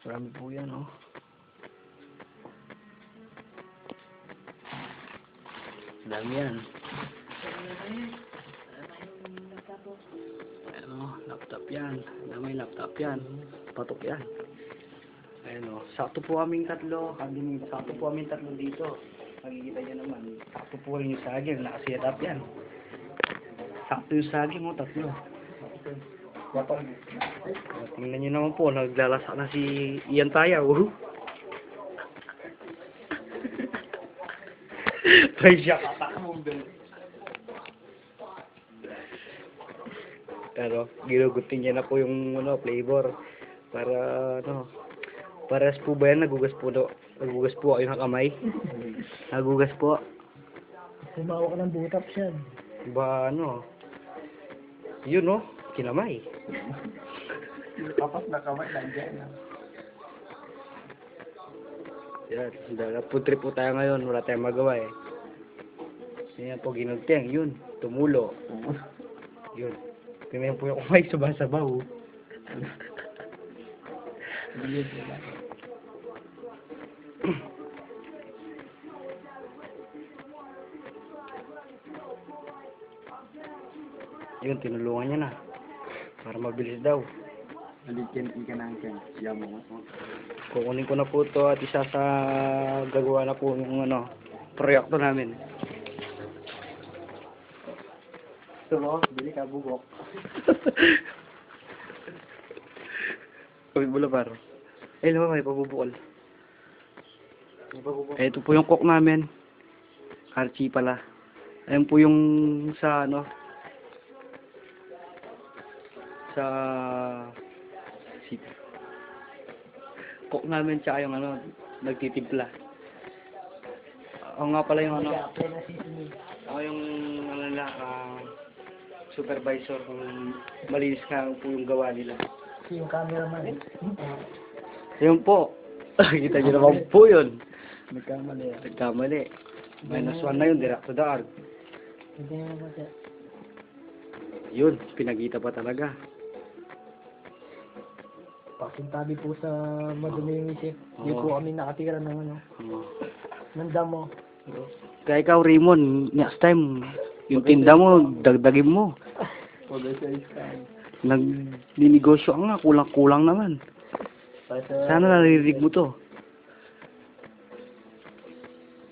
Marami po yan, oh. Dami yan. Ano, laptop yan. Dami laptop yan. Patok yan. Ayan, oh. Sakto po kaming tatlo. Sakto po kaming tatlo dito. Makikita nyo naman. Sakto po yung saging. Nakaset up yan. Sakto yung saging, oh. Tatlo. Tingnan nyo naman po. Naglalasa na si Ian Tayaw. Ay, siya katakbo. Pero ginugutin niya na po yung flavor para pares po ba yan? Nagugas po ako yung kamay. Nagugas po. Sumawa ka ng butap siya. Ba yun kinamay. Kapas na kamay lang dyan. Yan, dahil food trip po tayo ngayon, wala tayong magawa eh. Yan po ginugteng, yun, tumulo. Yun. Tingnan po yung kumay sabaw-sabaw. Yun, tinulungan niya na. Para mabilis daw. Balikin ikan ng ken. Siya mo. Kukunin ko na po ito at isa sa gagawa na po ng proyekto namin. Ito mo, bili ka bugok. Kami bula paro. Ay, naman may pabubukol. Ito po yung cook namin. Archie pala. Ayun po yung sa cook namin tsaka yung nagtitimpla. Ako nga pala yung ako yung supervisor kung malinis ka po yung gawa nila. Yung cameraman. Ayun po. Kita nyo naman po yun. Nagkamali. Nagkamali. -1 na yun, direct to the art. Hindi naman po siya. Yun, pinagita pa talaga. Pasintabi po sa madumi yung isip. Hindi po kami nakatira ng ng damo. Kaya ikaw, Raymond, next time, yung tinda mo, dagdagin mo. Nagninegosyo ka nga, kulang-kulang naman. Sana naririnig mo to.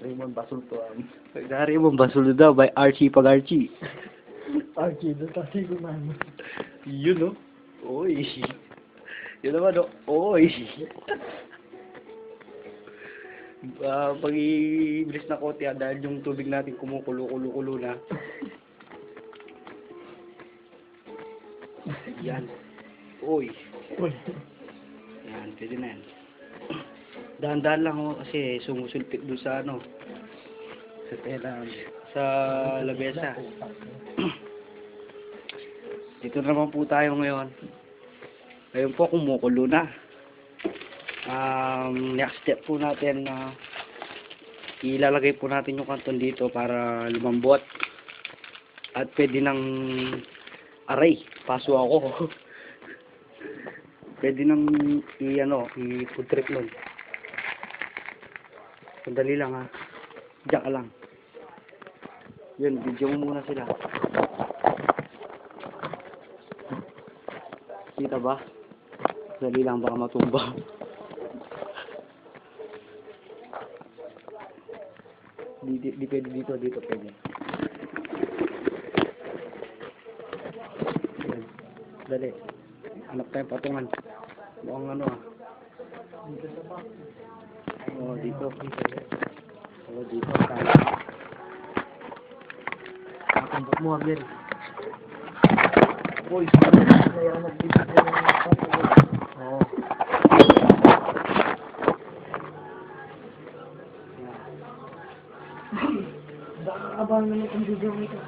Raymond Basulto. Raymond Basulto daw by Archie Pag-Archie. Archie, doon kasi kumain. Yun Oy. Yun naman Oy. Pag i-bilis na kote dahil yung tubig natin kumukulo-kulo na. Yan. Oy. Yan, pwede na yan. Dahan-dahan lang kasi sumusulpit doon sa sa tela, sa labesa. Dito naman po tayo ngayon. Ngayon po kumukulo na. Next step po natin ilalagay po natin yung kanton dito para lumambot. At pwede nang aray, paso ako. Pwede nang i-food trip nun. Sandali lang ha. Diyan ka lang. Yun, video mo muna sila. Kita ba? Sandali lang, baka matumba. Di pwede dito pwede. Yan. Dali. Hanap tayong patungan. Mukhang Dito sa bak. dito. Dito. Nakambok mo, Abel. Boy, kaya nag-visit ko ng Oo. Abang naman ang video ito.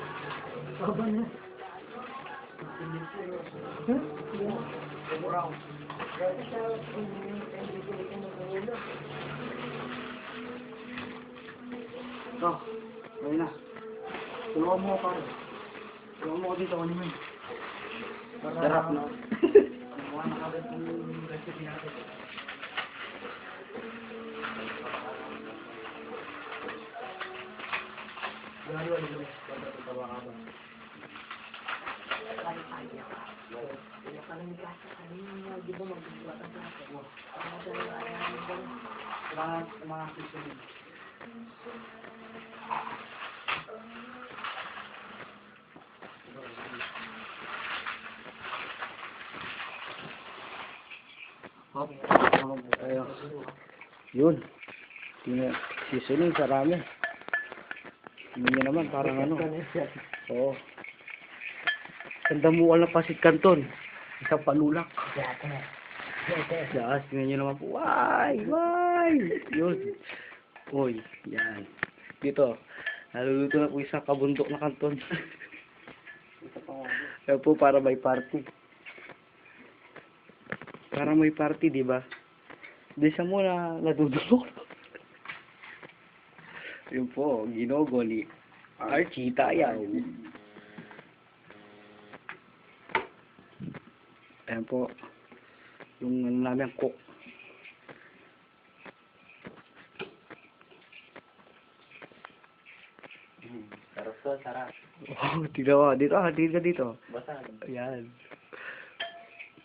Abang na. Ito, ayun na. Tulungan mo ako. Tulungan mo ako dito, ano mo. Sarap, no? Nakuha na kagad yung recipe natin. Hop. Ayun. Yun. Tingnan. Seasoning, sarami. Tingnan nyo naman, parang ano. Oo. Ang damual na pasit kanton. Isang panulak. Yes, tingnan nyo naman po. Why? Yun. Uy, yan. Dito. Naluluto na po isang kabundok na kanton. Yan po, para may party. Para may party, di ba? Di siya muna nadudulok. Yun po, ginugo ni Archie Tayaw. Ayan po, yung ano namin, cook. Sarap to, sarap. Wow, tignan mo. Dito, dito. Basta. Ayan.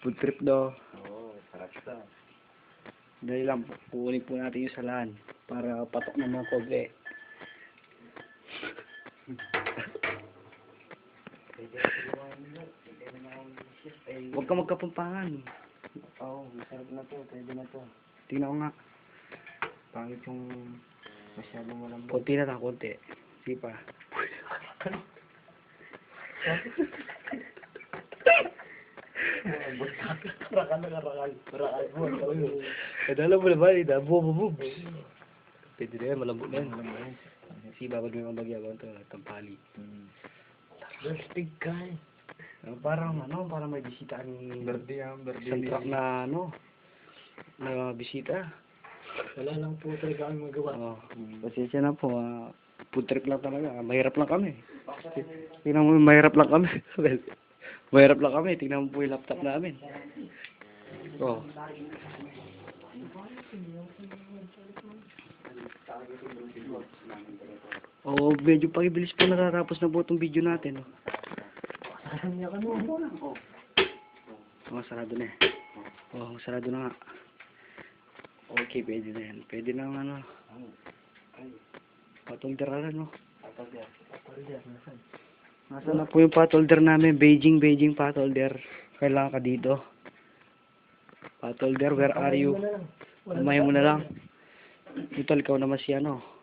Food trip daw. Oo, sarap to. Dahil lang, kukunin po natin yung salaan para patok ng mga kobre. Huwag ka magkapampangan. Oo, masarap na to. Pwede na to. Tingnan ko nga. Pangit yung masyadong malambot. Konti na lang, konti. Sige pa. Rakal. Alam mo naman, bububub. Pwede na yan, malambot na yan. Sige, babad mo yung bagyaban ito, tampali. Lastig ka eh. Parang may bisita ni Berde. isang truck na na bisita. Wala lang po talaga kami magawa. Oh, pasensya na po. Food trip lang talaga. Mahirap lang kami. Tingnan mo, mahirap lang kami. Mahirap lang kami. Tingnan mo po yung laptop namin. Oh. Oh, medyo pakibilis po natatapos na po itong video natin. Oh, sarado na eh. Oh, sarado na nga. Okay, pwede na yan. Pwede na ano. Patolder na, no? Nasaan na po yung patolder namin? Beijing patolder. Kailangan ka dito. Patolder, where are you? Umay mo na lang. Ito, ikaw naman si ano.